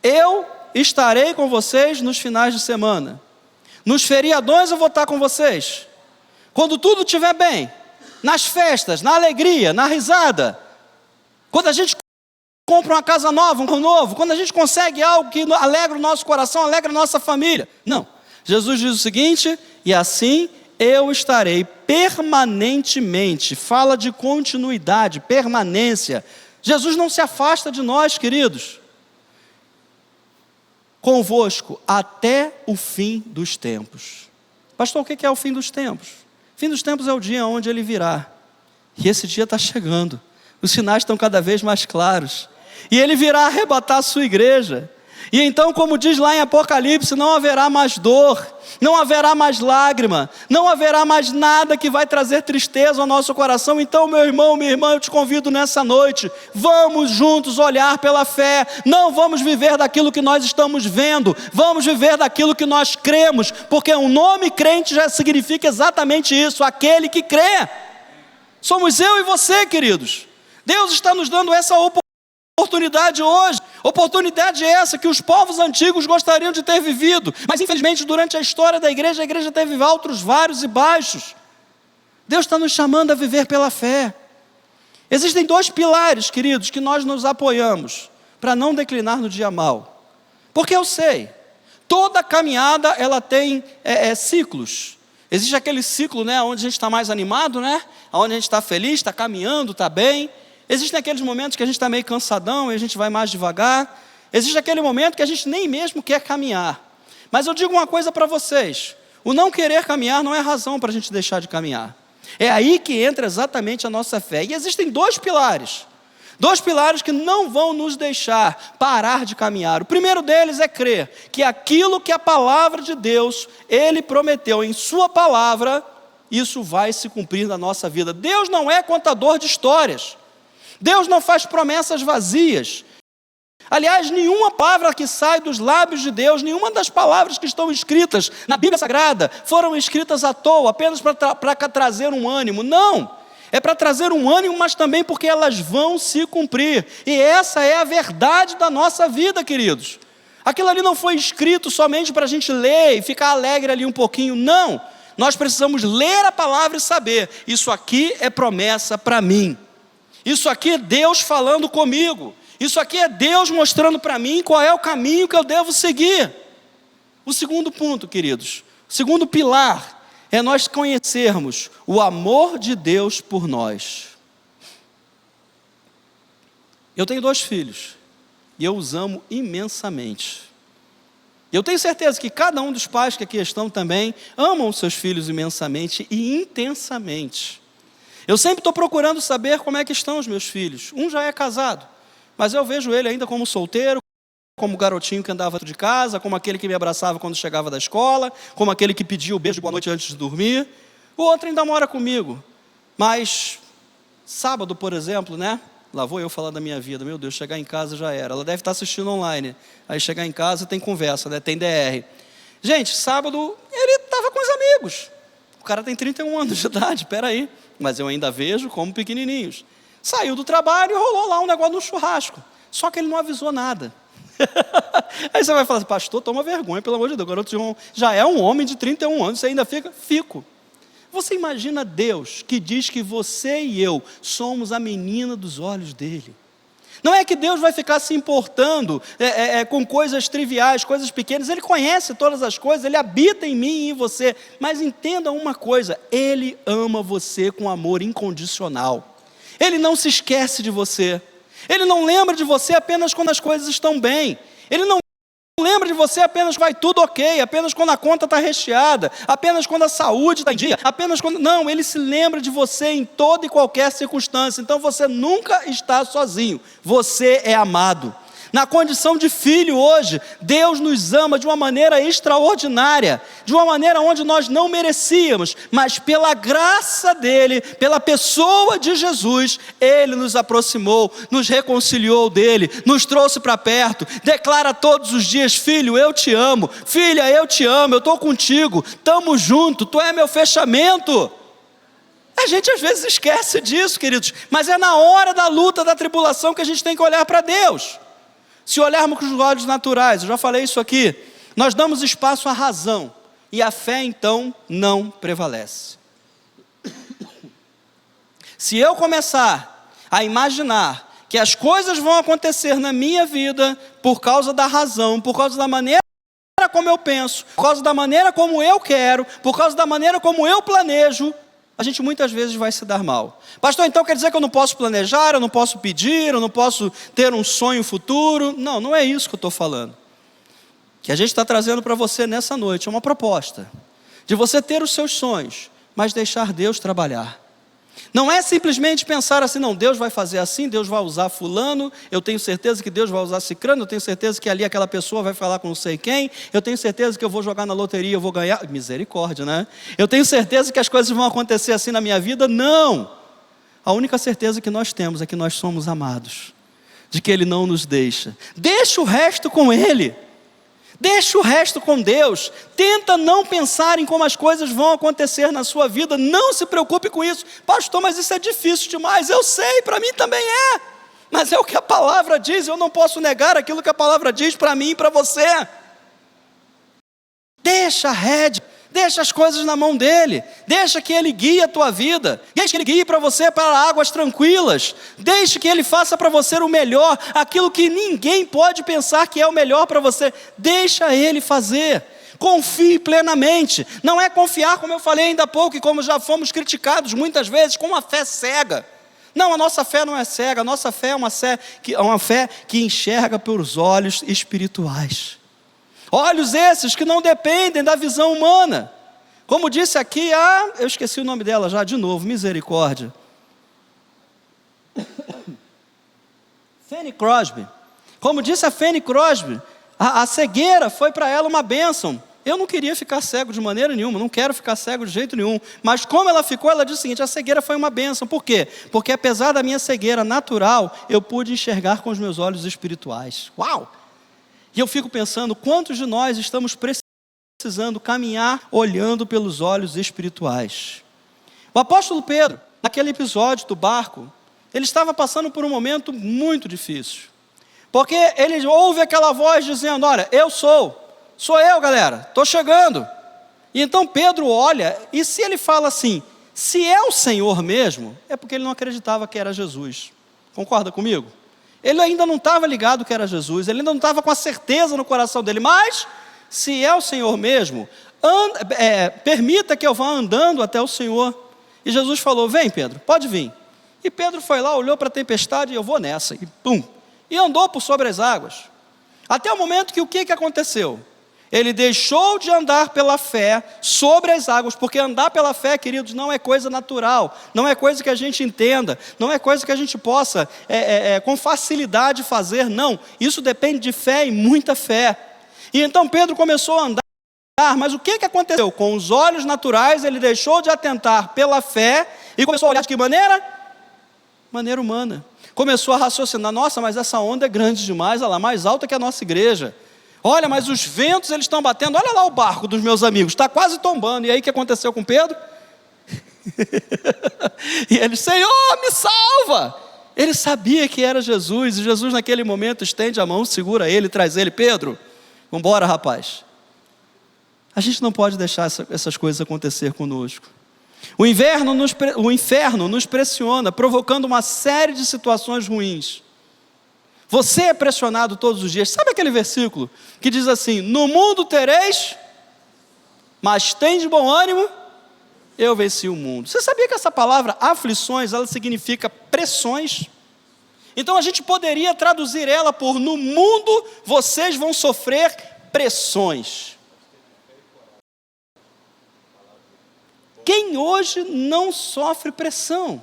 eu estarei com vocês nos finais de semana, nos feriadões eu vou estar com vocês, quando tudo estiver bem, nas festas, na alegria, na risada. Quando a gente compra uma casa nova, um carro novo, quando a gente consegue algo que alegra o nosso coração, alegra a nossa família. Não. Jesus diz o seguinte: e assim eu estarei permanentemente. Fala de continuidade, permanência. Jesus não se afasta de nós, queridos. Convosco até o fim dos tempos. Pastor, o que é o fim dos tempos? O fim dos tempos é o dia onde Ele virá. E esse dia está chegando. Os sinais estão cada vez mais claros. E Ele virá arrebatar a sua igreja. E então, como diz lá em Apocalipse, não haverá mais dor, não haverá mais lágrima, não haverá mais nada que vai trazer tristeza ao nosso coração. Então, meu irmão, minha irmã, eu te convido nessa noite, vamos juntos olhar pela fé, não vamos viver daquilo que nós estamos vendo, vamos viver daquilo que nós cremos, porque o nome crente já significa exatamente isso, aquele que crê. Somos eu e você, queridos. Deus está nos dando essa oportunidade hoje. Oportunidade essa que os povos antigos gostariam de ter vivido, mas infelizmente durante a história da igreja, a igreja teve altos, vários e baixos. Deus está nos chamando a viver pela fé. Existem dois pilares, queridos, que nós nos apoiamos para não declinar no dia mau. Porque eu sei, toda caminhada ela tem ciclos. Existe aquele ciclo, né, onde a gente está mais animado, né, onde a gente está feliz, está caminhando, está bem. Existem aqueles momentos que a gente está meio cansadão e a gente vai mais devagar. Existe aquele momento que a gente nem mesmo quer caminhar. Mas eu digo uma coisa para vocês: o não querer caminhar não é razão para a gente deixar de caminhar. É aí que entra exatamente a nossa fé. E existem dois pilares que não vão nos deixar parar de caminhar. O primeiro deles é crer que aquilo que a palavra de Deus, Ele prometeu em sua palavra, isso vai se cumprir na nossa vida. Deus não é contador de histórias. Deus não faz promessas vazias. Aliás, nenhuma palavra que sai dos lábios de Deus, nenhuma das palavras que estão escritas na Bíblia Sagrada foram escritas à toa, apenas para trazer um ânimo. Não, é para trazer um ânimo, mas também porque elas vão se cumprir. E essa é a verdade da nossa vida, queridos. Aquilo ali não foi escrito somente para a gente ler e ficar alegre ali um pouquinho. Não, nós precisamos ler a palavra e saber: isso aqui é promessa para mim. Isso aqui é Deus falando comigo. Isso aqui é Deus mostrando para mim qual é o caminho que eu devo seguir. O segundo ponto, queridos, o segundo pilar é nós conhecermos o amor de Deus por nós. Eu tenho 2 filhos e eu os amo imensamente. Eu tenho certeza que cada um dos pais que aqui estão também amam os seus filhos imensamente e intensamente. Eu sempre estou procurando saber como é que estão os meus filhos. Um já é casado, mas eu vejo ele ainda como solteiro, como o garotinho que andava de casa, como aquele que me abraçava quando chegava da escola, como aquele que pedia o beijo boa noite antes de dormir. O outro ainda mora comigo. Mas sábado, por exemplo, né? Lá vou eu falar da minha vida. Meu Deus, chegar em casa já era. Ela deve estar assistindo online. Aí chegar em casa tem conversa, né? Tem DR. Gente, sábado ele estava com os amigos. O cara tem 31 anos de idade, peraí. Mas eu ainda vejo como pequenininhos. Saiu do trabalho e rolou lá um negócio no churrasco. Só que ele não avisou nada. Aí você vai falar: pastor, toma vergonha, pelo amor de Deus. O garoto já é um homem de 31 anos, você ainda fico. Você imagina Deus que diz que você e eu somos a menina dos olhos dele. Não é que Deus vai ficar se importando com coisas triviais, coisas pequenas. Ele conhece todas as coisas, Ele habita em mim e em você. Mas entenda uma coisa: Ele ama você com amor incondicional. Ele não se esquece de você. Ele não lembra de você apenas quando as coisas estão bem. Ele não lembra de você apenas quando vai tudo ok, apenas quando a conta está recheada, apenas quando a saúde está em dia, apenas quando... Não, Ele se lembra de você em toda e qualquer circunstância. Então você nunca está sozinho, você é amado. Na condição de filho hoje, Deus nos ama de uma maneira extraordinária, de uma maneira onde nós não merecíamos, mas pela graça dEle, pela pessoa de Jesus, Ele nos aproximou, nos reconciliou dEle, nos trouxe para perto, declara todos os dias: filho, eu te amo, filha, eu te amo, eu estou contigo, estamos juntos, tu é meu fechamento. A gente às vezes esquece disso, queridos, mas é na hora da luta, da tribulação que a gente tem que olhar para Deus. Se olharmos com os olhos naturais, eu já falei isso aqui, nós damos espaço à razão, e a fé então não prevalece. Se eu começar a imaginar que as coisas vão acontecer na minha vida por causa da razão, por causa da maneira como eu penso, por causa da maneira como eu quero, por causa da maneira como eu planejo, a gente muitas vezes vai se dar mal. Pastor, então quer dizer que eu não posso planejar, eu não posso pedir, eu não posso ter um sonho futuro? Não, não é isso que eu estou falando. O que a gente está trazendo para você nessa noite é uma proposta de você ter os seus sonhos, mas deixar Deus trabalhar. Não é simplesmente pensar assim, não, Deus vai fazer assim, Deus vai usar fulano, eu tenho certeza que Deus vai usar cicrano, eu tenho certeza que ali aquela pessoa vai falar com não sei quem, eu tenho certeza que eu vou jogar na loteria, eu vou ganhar, misericórdia, né? Eu tenho certeza que as coisas vão acontecer assim na minha vida, não! A única certeza que nós temos é que nós somos amados, de que Ele não nos deixa. Deixa o resto com Ele. Deixa o resto com Deus. Tenta não pensar em como as coisas vão acontecer na sua vida. Não se preocupe com isso. Pastor, mas isso é difícil demais. Eu sei, para mim também é. Mas é o que a palavra diz. Eu não posso negar aquilo que a palavra diz para mim e para você. Deixa a rédea. Deixa as coisas na mão dele. Deixa que ele guie a tua vida. Deixa que ele guie para você para águas tranquilas. Deixa que ele faça para você o melhor, aquilo que ninguém pode pensar que é o melhor para você. Deixa ele fazer. Confie plenamente. Não é confiar, como eu falei ainda há pouco, e como já fomos criticados muitas vezes, com uma fé cega. Não, a nossa fé não é cega. A nossa fé é uma fé que enxerga pelos olhos espirituais. Olhos esses que não dependem da visão humana. Como disse aqui, eu esqueci o nome dela já de novo, misericórdia. Fanny Crosby. Como disse a Fanny Crosby, a cegueira foi para ela uma bênção. Eu não queria ficar cego de maneira nenhuma, não quero ficar cego de jeito nenhum. Mas como ela ficou, ela disse o seguinte, a cegueira foi uma bênção. Por quê? Porque apesar da minha cegueira natural, eu pude enxergar com os meus olhos espirituais. Uau! E eu fico pensando, quantos de nós estamos precisando caminhar olhando pelos olhos espirituais? O apóstolo Pedro, naquele episódio do barco, ele estava passando por um momento muito difícil. Porque ele ouve aquela voz dizendo, olha, sou eu galera, estou chegando. E então Pedro olha, e se ele fala assim, se é o Senhor mesmo, é porque ele não acreditava que era Jesus. Concorda comigo? Ele ainda não estava ligado que era Jesus, ele ainda não estava com a certeza no coração dele, mas se é o Senhor mesmo, permita que eu vá andando até o Senhor. E Jesus falou, vem Pedro, pode vir. E Pedro foi lá, olhou para a tempestade, e eu vou nessa, e pum, e andou por sobre as águas. Até o momento que o que aconteceu? Ele deixou de andar pela fé sobre as águas, porque andar pela fé, queridos, não é coisa natural, não é coisa que a gente entenda, não é coisa que a gente possa com facilidade fazer, não. Isso depende de fé e muita fé. E então Pedro começou a andar, mas o que aconteceu? Com os olhos naturais, ele deixou de atentar pela fé e começou a olhar de que maneira? Maneira humana. Começou a raciocinar, nossa, mas essa onda é grande demais, olha lá, mais alta que a nossa igreja. Olha, mas os ventos eles estão batendo, olha lá o barco dos meus amigos, está quase tombando. E aí o que aconteceu com Pedro? E ele, Senhor, me salva! Ele sabia que era Jesus, e Jesus naquele momento estende a mão, segura ele, traz ele, Pedro, vamos embora rapaz. A gente não pode deixar essas coisas acontecer conosco. O inferno nos pressiona, provocando uma série de situações ruins. Você é pressionado todos os dias. Sabe aquele versículo que diz assim, no mundo tereis, mas tem de bom ânimo, eu venci o mundo. Você sabia que essa palavra aflições, ela significa pressões? Então a gente poderia traduzir ela por, no mundo vocês vão sofrer pressões. Quem hoje não sofre pressão?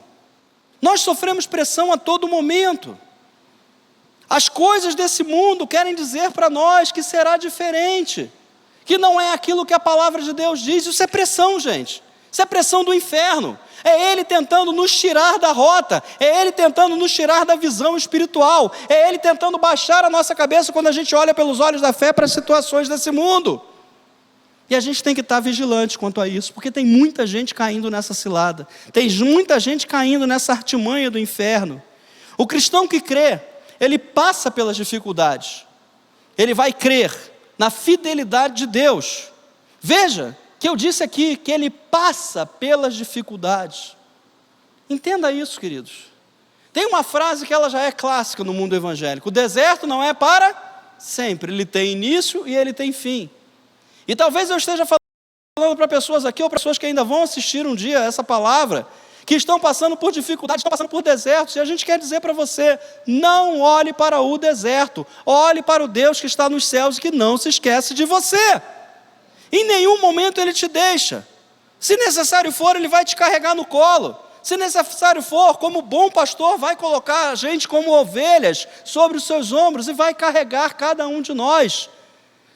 Nós sofremos pressão a todo momento. As coisas desse mundo querem dizer para nós que será diferente, que não é aquilo que a palavra de Deus diz. Isso é pressão, gente. Isso é pressão do inferno. É ele tentando nos tirar da rota, é ele tentando nos tirar da visão espiritual, é ele tentando baixar a nossa cabeça quando a gente olha pelos olhos da fé para as situações desse mundo. E a gente tem que estar vigilante quanto a isso, porque tem muita gente caindo nessa cilada, tem muita gente caindo nessa artimanha do inferno. O cristão que crê, ele passa pelas dificuldades, ele vai crer na fidelidade de Deus. Veja que eu disse aqui que ele passa pelas dificuldades. Entenda isso, queridos. Tem uma frase que ela já é clássica no mundo evangélico: o deserto não é para sempre, ele tem início e ele tem fim. E talvez eu esteja falando para pessoas aqui, ou para pessoas que ainda vão assistir um dia essa palavra, que estão passando por dificuldades, estão passando por desertos, e a gente quer dizer para você: não olhe para o deserto, olhe para o Deus que está nos céus e que não se esquece de você. Em nenhum momento Ele te deixa. Se necessário for, Ele vai te carregar no colo. Se necessário for, como bom pastor, vai colocar a gente como ovelhas sobre os seus ombros e vai carregar cada um de nós.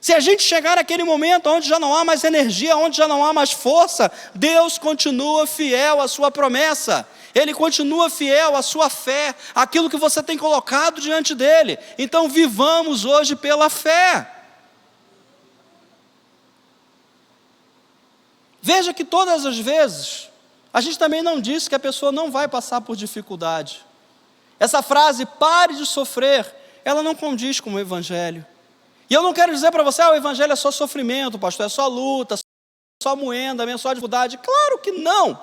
Se a gente chegar naquele momento onde já não há mais energia, onde já não há mais força, Deus continua fiel à sua promessa. Ele continua fiel à sua fé, aquilo que você tem colocado diante dele. Então vivamos hoje pela fé. Veja que todas as vezes, a gente também não disse que a pessoa não vai passar por dificuldade. Essa frase, pare de sofrer, ela não condiz com o Evangelho. E eu não quero dizer para você: o Evangelho é só sofrimento, pastor, é só luta, só moenda, só dificuldade. Claro que não.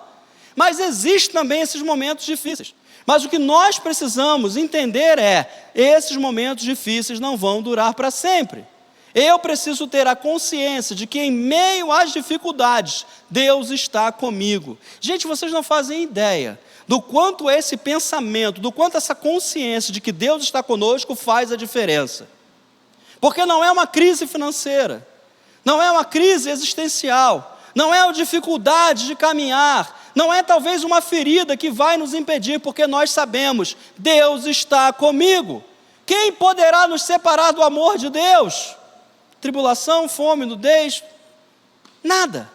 Mas existem também esses momentos difíceis. Mas o que nós precisamos entender é: esses momentos difíceis não vão durar para sempre. Eu preciso ter a consciência de que em meio às dificuldades, Deus está comigo. Gente, vocês não fazem ideia do quanto esse pensamento, do quanto essa consciência de que Deus está conosco faz a diferença. Porque não é uma crise financeira, não é uma crise existencial, não é a dificuldade de caminhar, não é talvez uma ferida que vai nos impedir, porque nós sabemos: Deus está comigo. Quem poderá nos separar do amor de Deus? Tribulação, fome, nudez? Nada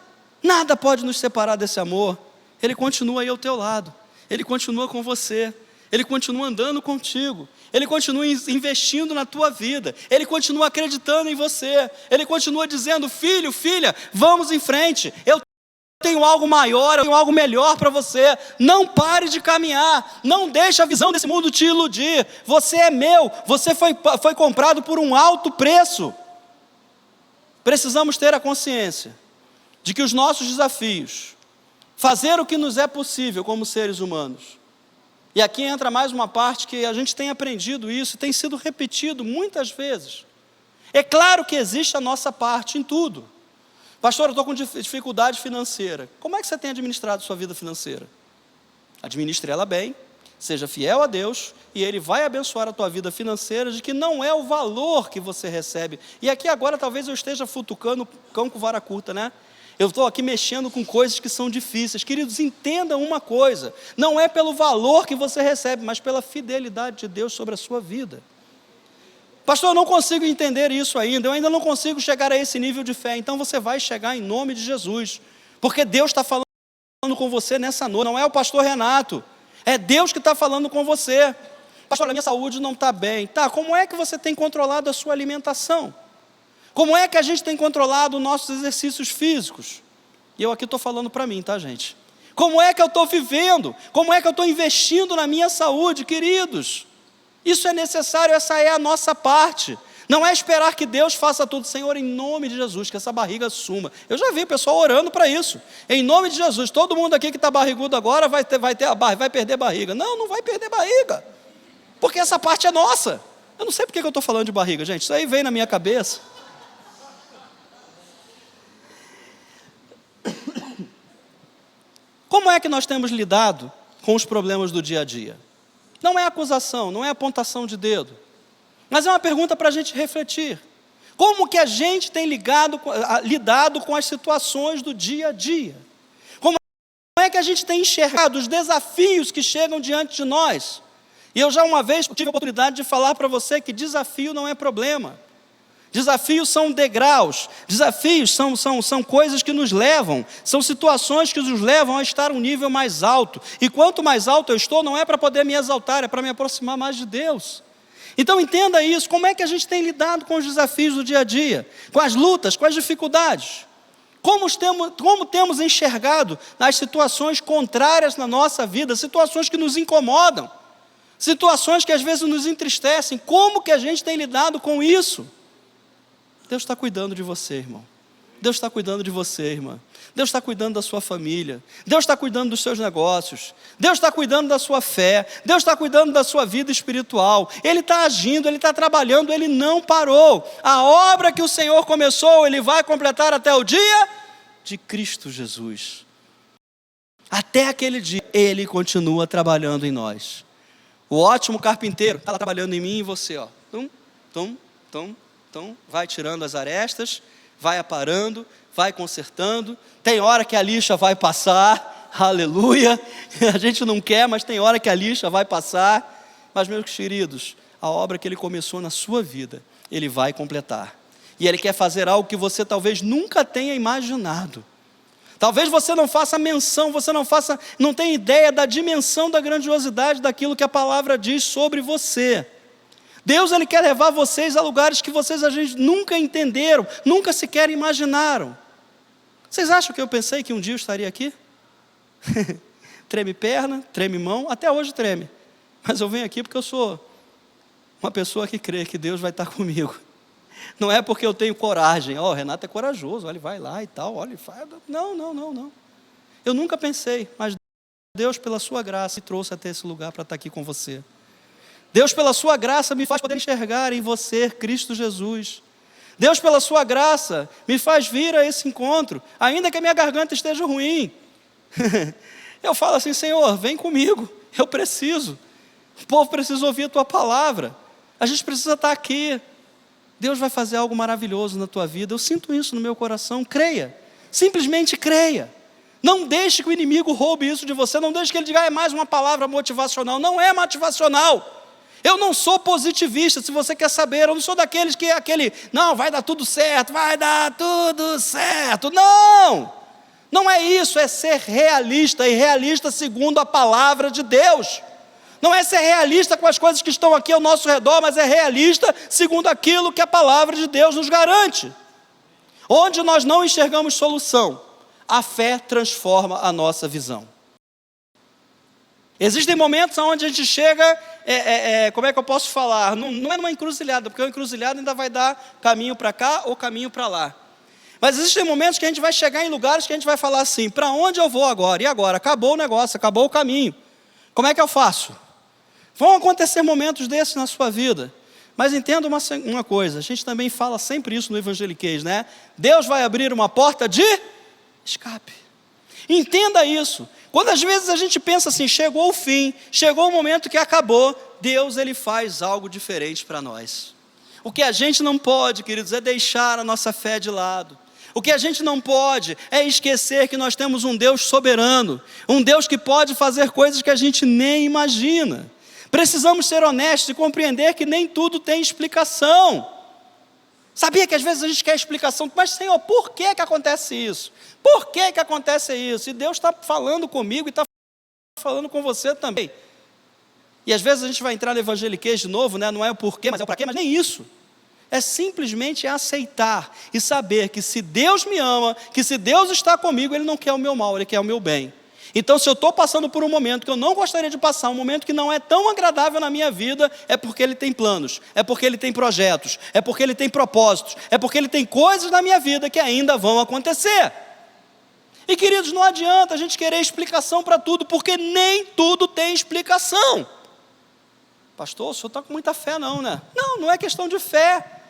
pode nos separar desse amor. Ele continua aí ao teu lado, Ele continua com você, Ele continua andando contigo, Ele continua investindo na tua vida, Ele continua acreditando em você, Ele continua dizendo: filho, filha, vamos em frente, eu tenho algo maior, eu tenho algo melhor para você. Não pare de caminhar, não deixe a visão desse mundo te iludir. Você é meu, você foi comprado por um alto preço. Precisamos ter a consciência de que os nossos desafios, fazer o que nos é possível como seres humanos, e aqui entra mais uma parte que a gente tem aprendido isso, tem sido repetido muitas vezes. É claro que existe a nossa parte em tudo. Pastor, eu estou com dificuldade financeira. Como é que você tem administrado sua vida financeira? Administre ela bem, seja fiel a Deus, e Ele vai abençoar a tua vida financeira, de que não é o valor que você recebe. E aqui agora talvez eu esteja futucando cão com vara curta, né? Eu estou aqui mexendo com coisas que são difíceis. Queridos, entendam uma coisa: não é pelo valor que você recebe, mas pela fidelidade de Deus sobre a sua vida. Pastor, eu não consigo entender isso ainda, eu ainda não consigo chegar a esse nível de fé. Então você vai chegar em nome de Jesus, porque Deus está falando com você nessa noite. Não é o pastor Renato, é Deus que está falando com você. Pastor, a minha saúde não está bem. Tá, como é que você tem controlado a sua alimentação? Como é que a gente tem controlado os nossos exercícios físicos? E eu aqui estou falando para mim, tá, gente? Como é que eu estou vivendo? Como é que eu estou investindo na minha saúde, queridos? Isso é necessário, essa é a nossa parte. Não é esperar que Deus faça tudo. Senhor, em nome de Jesus, que essa barriga suma. Eu já vi o pessoal orando para isso. Em nome de Jesus, todo mundo aqui que está barrigudo agora vai perder barriga. Não vai perder barriga, porque essa parte é nossa. Eu não sei porque que eu estou falando de barriga, gente. Isso aí veio na minha cabeça. Como é que nós temos lidado com os problemas do dia a dia? Não é acusação, não é apontação de dedo, mas é uma pergunta para a gente refletir. Como que a gente tem lidado com as situações do dia a dia? Como é que a gente tem enxergado os desafios que chegam diante de nós? E eu já uma vez tive a oportunidade de falar para você que desafio não é problema. Desafios são degraus, desafios são coisas que nos levam, são situações que nos levam a estar um nível mais alto. E quanto mais alto eu estou, não é para poder me exaltar, é para me aproximar mais de Deus. Então entenda isso, como é que a gente tem lidado com os desafios do dia a dia, com as lutas, com as dificuldades? Como temos enxergado as situações contrárias na nossa vida, situações que nos incomodam, situações que às vezes nos entristecem, como que a gente tem lidado com isso? Deus está cuidando de você, irmão. Deus está cuidando de você, irmã. Deus está cuidando da sua família. Deus está cuidando dos seus negócios. Deus está cuidando da sua fé. Deus está cuidando da sua vida espiritual. Ele está agindo, Ele está trabalhando, Ele não parou. A obra que o Senhor começou, Ele vai completar até o dia de Cristo Jesus. Até aquele dia, Ele continua trabalhando em nós. O ótimo carpinteiro está lá trabalhando em mim e em você. Ó. Vai tirando as arestas, vai aparando, vai consertando. Tem hora que a lixa vai passar, aleluia. A gente não quer, mas tem hora que a lixa vai passar. Mas, meus queridos, a obra que Ele começou na sua vida, Ele vai completar. E Ele quer fazer algo que você talvez nunca tenha imaginado. Talvez você não faça menção, não tenha ideia da dimensão, da grandiosidade daquilo que a palavra diz sobre você. Deus, Ele quer levar vocês a lugares que vocês, a gente, nunca entenderam, nunca sequer imaginaram. Vocês acham que eu pensei que um dia eu estaria aqui? Treme perna, treme mão, até hoje treme. Mas eu venho aqui porque eu sou uma pessoa que crê que Deus vai estar comigo. Não é porque eu tenho coragem. O Renato é corajoso, ele vai lá e tal, olha e faz. Não. Eu nunca pensei, mas Deus, pela sua graça, me trouxe até esse lugar para estar aqui com você. Deus, pela sua graça, me faz poder enxergar em você Cristo Jesus. Deus, pela sua graça, me faz vir a esse encontro, ainda que a minha garganta esteja ruim. Eu falo assim, Senhor, vem comigo, eu preciso. O povo precisa ouvir a tua palavra. A gente precisa estar aqui. Deus vai fazer algo maravilhoso na tua vida. Eu sinto isso no meu coração. Creia. Simplesmente creia. Não deixe que o inimigo roube isso de você. Não deixe que ele diga, é mais uma palavra motivacional. Não é motivacional. Eu não sou positivista, se você quer saber. Eu não sou daqueles que é aquele, não, vai dar tudo certo, vai dar tudo certo. Não! Não é isso, é ser realista. E realista segundo a palavra de Deus. Não é ser realista com as coisas que estão aqui ao nosso redor, mas é realista segundo aquilo que a palavra de Deus nos garante. Onde nós não enxergamos solução, a fé transforma a nossa visão. Existem momentos onde a gente chega, como é que eu posso falar? Não é numa encruzilhada, porque uma encruzilhada ainda vai dar caminho para cá ou caminho para lá. Mas existem momentos que a gente vai chegar em lugares que a gente vai falar assim, para onde eu vou agora? E agora? Acabou o negócio, acabou o caminho. Como é que eu faço? Vão acontecer momentos desses na sua vida. Mas entenda uma coisa, a gente também fala sempre isso no evangeliquez, né? Deus vai abrir uma porta de escape. Entenda isso. Quando às vezes a gente pensa assim, chegou o fim, chegou o momento que acabou, Deus, Ele faz algo diferente para nós. O que a gente não pode, queridos, é deixar a nossa fé de lado. O que a gente não pode é esquecer que nós temos um Deus soberano, um Deus que pode fazer coisas que a gente nem imagina. Precisamos ser honestos e compreender que nem tudo tem explicação. Sabia que às vezes a gente quer explicação, mas Senhor, por que acontece isso? Por que acontece isso? E Deus está falando comigo e está falando com você também. E às vezes a gente vai entrar no evangeliquez de novo, né? Não é o porquê, mas é o para quê, mas nem isso. É simplesmente aceitar e saber que se Deus me ama, que se Deus está comigo, Ele não quer o meu mal, Ele quer o meu bem. Então, se eu estou passando por um momento que eu não gostaria de passar, um momento que não é tão agradável na minha vida, é porque Ele tem planos, é porque Ele tem projetos, é porque Ele tem propósitos, é porque Ele tem coisas na minha vida que ainda vão acontecer. E queridos, não adianta a gente querer explicação para tudo, porque nem tudo tem explicação. Pastor, o senhor está com muita fé não, né? Não é questão de fé,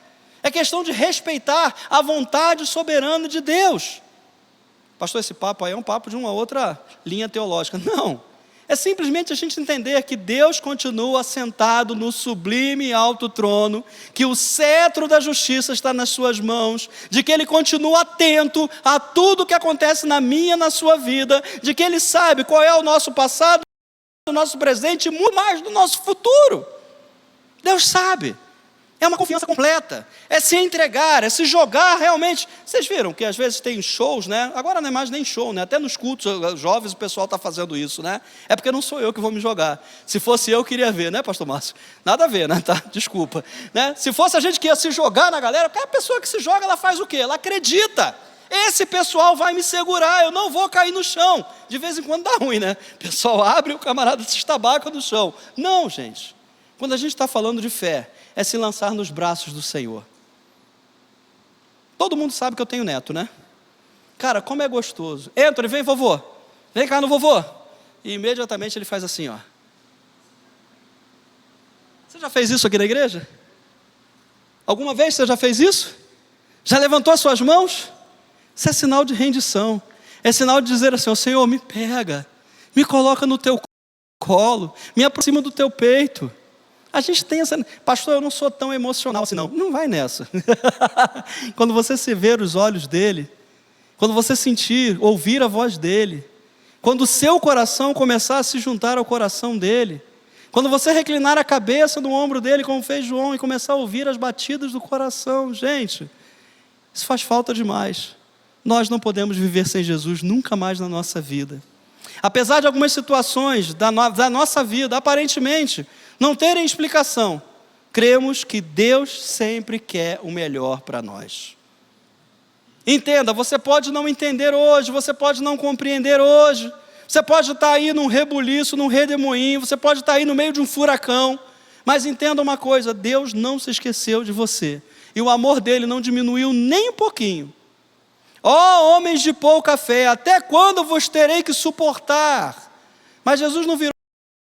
é questão de respeitar a vontade soberana de Deus. Pastor, esse papo aí é um papo de uma outra linha teológica. Não, é simplesmente a gente entender que Deus continua sentado no sublime e alto trono, que o cetro da justiça está nas suas mãos, de que Ele continua atento a tudo que acontece na minha e na sua vida, de que Ele sabe qual é o nosso passado, o nosso presente e muito mais do nosso futuro. Deus sabe. É uma confiança completa, é se entregar, é se jogar realmente. Vocês viram que às vezes tem shows, né? Agora não é mais nem show, né? Até nos cultos jovens o pessoal está fazendo isso, né? É porque não sou eu que vou me jogar. Se fosse eu queria ver, né, pastor Márcio? Nada a ver, né? Tá? Desculpa. Né? Se fosse a gente que ia se jogar na galera, porque a pessoa que se joga, ela faz o quê? Ela acredita. Esse pessoal vai me segurar, eu não vou cair no chão. De vez em quando dá ruim, né? O pessoal abre e o camarada se estabaca no chão. Não, gente. Quando a gente está falando de fé, é se lançar nos braços do Senhor. Todo mundo sabe que eu tenho neto, né? Cara, como é gostoso. Anthony, vem vovô, vem cá no vovô. E imediatamente ele faz assim, ó. Você já fez isso aqui na igreja? Alguma vez você já fez isso? Já levantou as suas mãos? Isso é sinal de rendição. É sinal de dizer assim, ó, Senhor, me pega, me coloca no teu colo, me aproxima do teu peito. A gente tem essa... Pastor, eu não sou tão emocional assim, não. Não vai nessa. Quando você se ver os olhos dele, quando você sentir, ouvir a voz dele, quando o seu coração começar a se juntar ao coração dele, quando você reclinar a cabeça no ombro dele, como fez João, e começar a ouvir as batidas do coração, gente, isso faz falta demais. Nós não podemos viver sem Jesus nunca mais na nossa vida. Apesar de algumas situações da nossa vida, aparentemente, não terem explicação, cremos que Deus sempre quer o melhor para nós. Entenda, você pode não entender hoje, você pode não compreender hoje, você pode estar aí num rebuliço, num redemoinho, você pode estar aí no meio de um furacão, mas entenda uma coisa, Deus não se esqueceu de você, e o amor dele não diminuiu nem um pouquinho. Ó homens de pouca fé, até quando vos terei que suportar? Mas Jesus não virou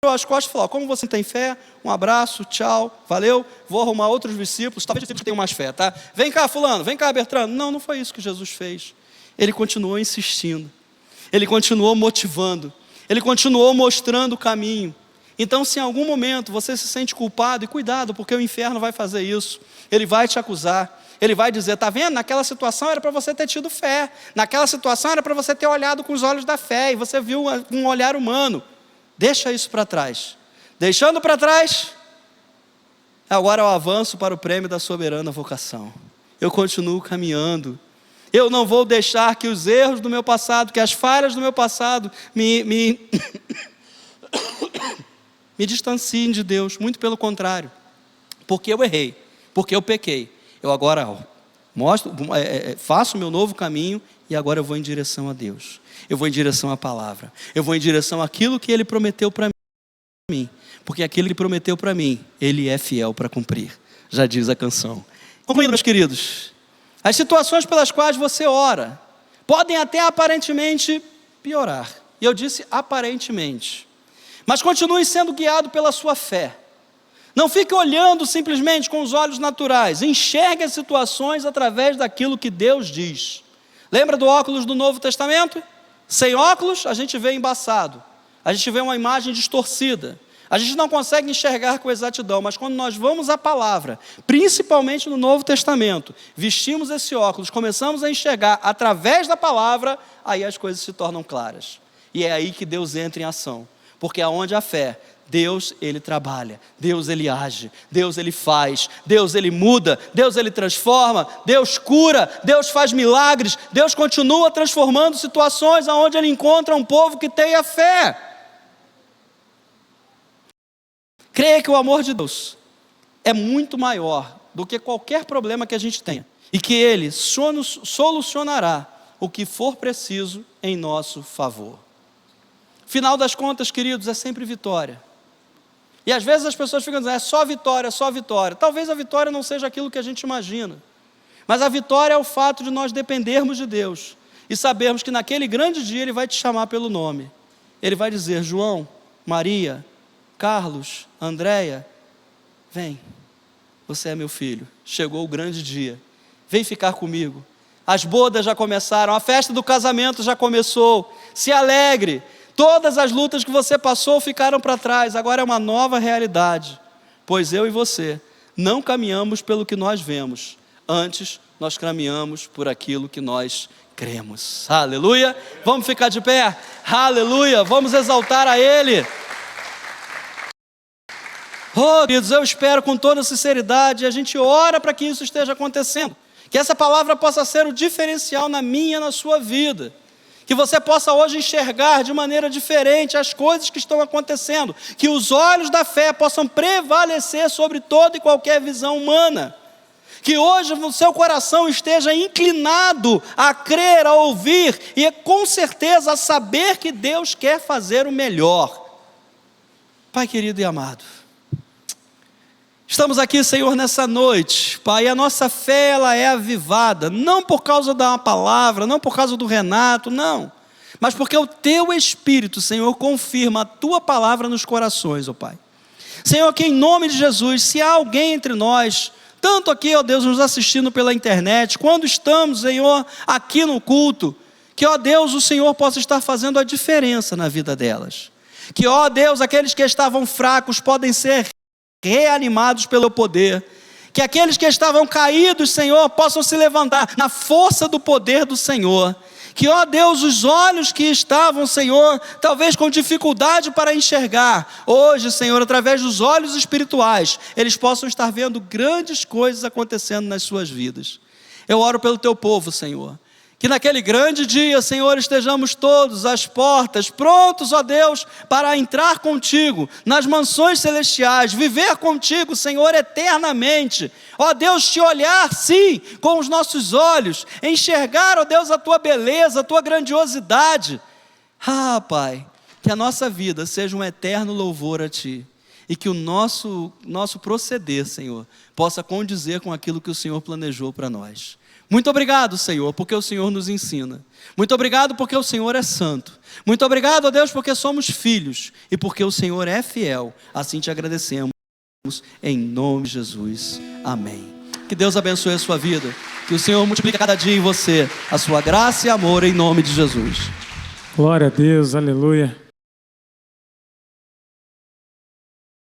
as costas e falou, como você tem fé, um abraço, tchau, valeu, vou arrumar outros discípulos, talvez discípulos tenham mais fé, tá? Vem cá fulano, vem cá Bertrano. Não foi isso que Jesus fez. Ele continuou insistindo, ele continuou motivando, ele continuou mostrando o caminho. Então, se em algum momento você se sente culpado, e cuidado, porque o inferno vai fazer isso, ele vai te acusar, ele vai dizer, está vendo, naquela situação era para você ter tido fé, naquela situação era para você ter olhado com os olhos da fé, e você viu um olhar humano. Deixa isso para trás. Deixando para trás, agora eu avanço para o prêmio da soberana vocação. Eu continuo caminhando. Eu não vou deixar que os erros do meu passado, que as falhas do meu passado me distanciem de Deus. Muito pelo contrário. Porque eu errei, porque eu pequei. Eu agora faço o meu novo caminho e agora eu vou em direção a Deus. Eu vou em direção à palavra. Eu vou em direção àquilo que Ele prometeu para mim. Porque aquilo que Ele prometeu para mim, Ele é fiel para cumprir. Já diz a canção. Concluindo, meus queridos, as situações pelas quais você ora podem até aparentemente piorar. E eu disse aparentemente. Mas continue sendo guiado pela sua fé. Não fique olhando simplesmente com os olhos naturais. Enxergue as situações através daquilo que Deus diz. Lembra do óculos do Novo Testamento? Sem óculos, a gente vê embaçado. A gente vê uma imagem distorcida. A gente não consegue enxergar com exatidão, mas quando nós vamos à palavra, principalmente no Novo Testamento, vestimos esse óculos, começamos a enxergar através da palavra, aí as coisas se tornam claras. E é aí que Deus entra em ação. Porque aonde há fé, Deus, Ele trabalha, Deus, Ele age, Deus, Ele faz, Deus, Ele muda, Deus, Ele transforma, Deus cura, Deus faz milagres, Deus continua transformando situações aonde Ele encontra um povo que tenha fé. Creia que o amor de Deus é muito maior do que qualquer problema que a gente tenha e que Ele solucionará o que for preciso em nosso favor. Final das contas, queridos, é sempre vitória. E às vezes as pessoas ficam dizendo, é só vitória, é só vitória. Talvez a vitória não seja aquilo que a gente imagina. Mas a vitória é o fato de nós dependermos de Deus. E sabermos que naquele grande dia Ele vai te chamar pelo nome. Ele vai dizer, João, Maria, Carlos, Andréia, vem, você é meu filho. Chegou o grande dia. Vem ficar comigo. As bodas já começaram, a festa do casamento já começou. Se alegre. Todas as lutas que você passou ficaram para trás, agora é uma nova realidade, pois eu e você não caminhamos pelo que nós vemos, antes nós caminhamos por aquilo que nós cremos. Aleluia, vamos ficar de pé, aleluia, vamos exaltar a Ele. Oh, queridos, eu espero com toda sinceridade, a gente ora para que isso esteja acontecendo, que essa palavra possa ser o diferencial na minha e na sua vida. Que você possa hoje enxergar de maneira diferente as coisas que estão acontecendo. Que os olhos da fé possam prevalecer sobre toda e qualquer visão humana. Que hoje o seu coração esteja inclinado a crer, a ouvir e com certeza a saber que Deus quer fazer o melhor. Pai querido e amado, Estamos aqui, Senhor, nessa noite, Pai, e a nossa fé, ela é avivada, não por causa da palavra, não por causa do Renato, não, mas porque o Teu Espírito, Senhor, confirma a Tua palavra nos corações, ó Pai. Senhor, que em nome de Jesus, se há alguém entre nós, tanto aqui, ó Deus, nos assistindo pela internet, quando estamos, Senhor, aqui no culto, que, ó Deus, o Senhor possa estar fazendo a diferença na vida delas. Que, ó Deus, aqueles que estavam fracos podem ser reanimados pelo poder. Que aqueles que estavam caídos, Senhor, possam se levantar na força do poder do Senhor. Que, ó Deus, os olhos que estavam, Senhor, talvez com dificuldade para enxergar, hoje, Senhor, através dos olhos espirituais, eles possam estar vendo grandes coisas acontecendo nas suas vidas. Eu oro pelo Teu povo, Senhor. Que naquele grande dia, Senhor, estejamos todos às portas, prontos, ó Deus, para entrar contigo nas mansões celestiais, viver contigo, Senhor, eternamente. Ó Deus, te olhar, sim, com os nossos olhos, enxergar, ó Deus, a Tua beleza, a Tua grandiosidade. Ah, Pai, que a nossa vida seja um eterno louvor a Ti. E que o nosso proceder, Senhor, possa condizer com aquilo que o Senhor planejou para nós. Muito obrigado, Senhor, porque o Senhor nos ensina. Muito obrigado porque o Senhor é santo. Muito obrigado, ó Deus, porque somos filhos e porque o Senhor é fiel. Assim te agradecemos, em nome de Jesus. Amém. Que Deus abençoe a sua vida. Que o Senhor multiplique cada dia em você a sua graça e amor, em nome de Jesus. Glória a Deus, aleluia.